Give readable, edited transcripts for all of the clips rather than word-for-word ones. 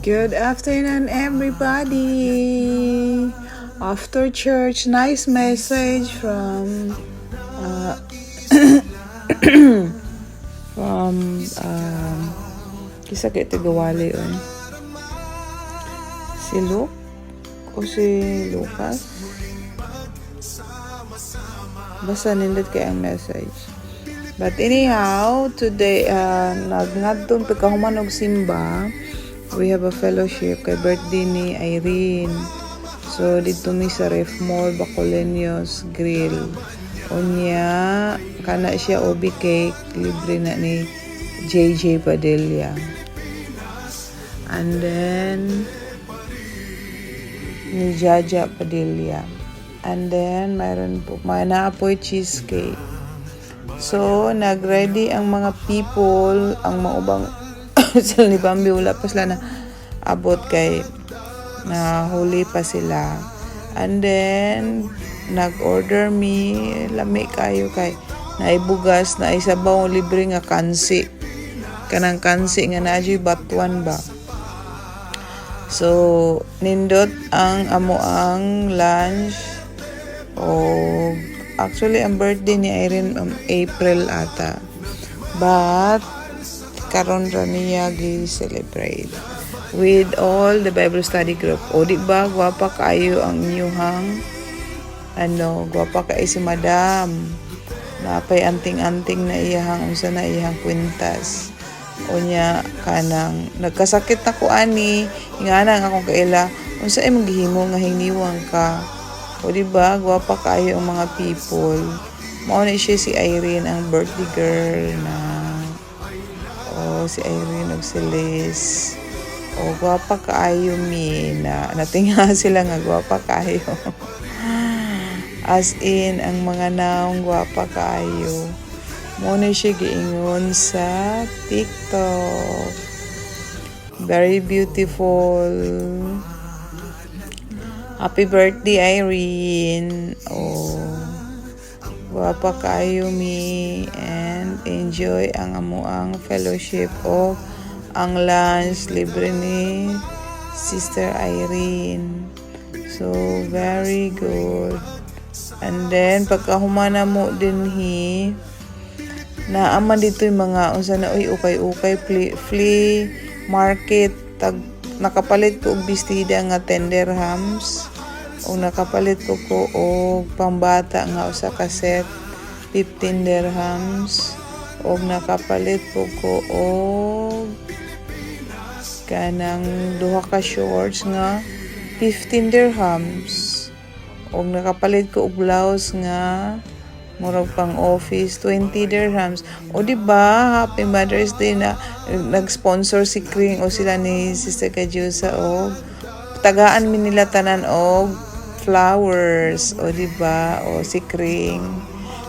Good afternoon, everybody. After church, nice message from from kisa kay Tigawali si Luke o si Lucas. Basta nindot kay ang message. But anyhow, today nagnadtong pagkahuman og simba. We have a fellowship kay birthday ni Irene. So dito mi sa Ref Mall Bacoleños Grill. Unya kana siya obi cake libre na ni JJ Padilla. And then ni Jaja Padilla. And then mayroon po may naapoy cheesecake. So nagready ang mga people, ang maubang sila ni Bambi wala pa sila na abot kay na huli pa sila. And then nag-order mi lami kayo kay naibugas na isabaw libre nga kansi. Kanang kansi nga naadyoy batuan ba. So nindot ang amoang lunch o actually ang birthday ni Irene April ata. But karon ra niya gi-celebrate with all the Bible study group. O di ba gwapa kayo ang inyong gwapa kay si Madam. Napay anting-anting na iyahang unsa na iyang kwintas. Unya kanang nagkasakit na ko ani ingana nga akong kaila unsa ay maghimo nga hiniwang ka. O di ba gwapa kayo ang mga people. Mao na siya si Irene ang birthday girl na si Irene og si Liz. O gwapa kaayo mi na natinga sila nga gwapa kaayo. As in ang mga naong gwapa kaayo. Mo na siya giingon sa TikTok. Very beautiful. Happy birthday Irene. Gwapa kaayo mi and enjoy ang amuang fellowship o ang lunch libre ni Sister Irene. So very good. And then pagkahumana mo dinhi naaman dito yung mga unsa na ukay-ukay flea market nakapalit ko og bestida nga tender hams. O nakapalit ko og pambata nga usa ka set 15 dirhams. O nakapalit ko og kanang duha ka shorts nga 15 dirhams. O nakapalit ko og blouse nga murag pang office 20 dirhams. O di ba Happy Mother's Day na nag-sponsor si Kring o sila ni Sister Kajusa og tagaan mi nila tanan og flowers. O di ba o si Kring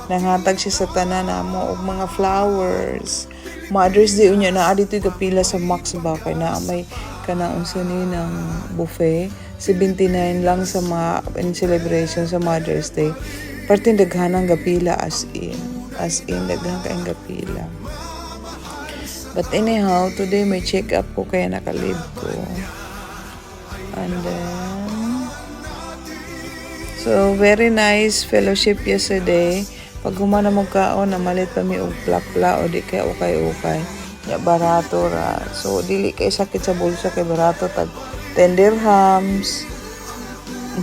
nanghatag siya sa tanan namo og mga flowers. Mother's Day unya naa dito kapila sa Max ba kay na may kanang unsa ni ng buffet 79 lang sa mga in celebration sa Mother's Day. Parte daghanang gapila as in daghan kaayong gapila. But anyhow, today may check up ko kaya nakalib ko. And then so very nice fellowship yesterday. Pag humana mo kaon namalit pa mi og plapla o di kay ukay-ukay. Ya barato ra. So dili kay sakit sa bulsa kay barato tag 10 dirhams.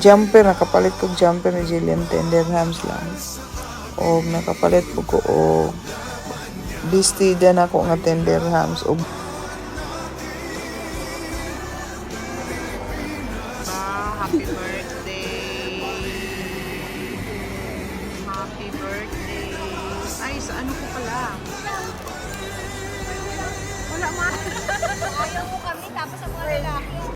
Jumper nakapalit ko jumper ni Jillian 10 dirhams lang. O nakapalit ko og bestida na ko nga 10 dirhams og happy birthday. Happy birthday. Ay, sa ano ko pala? Wala ma. Ayaw mo kami tapos ang mga lalaki.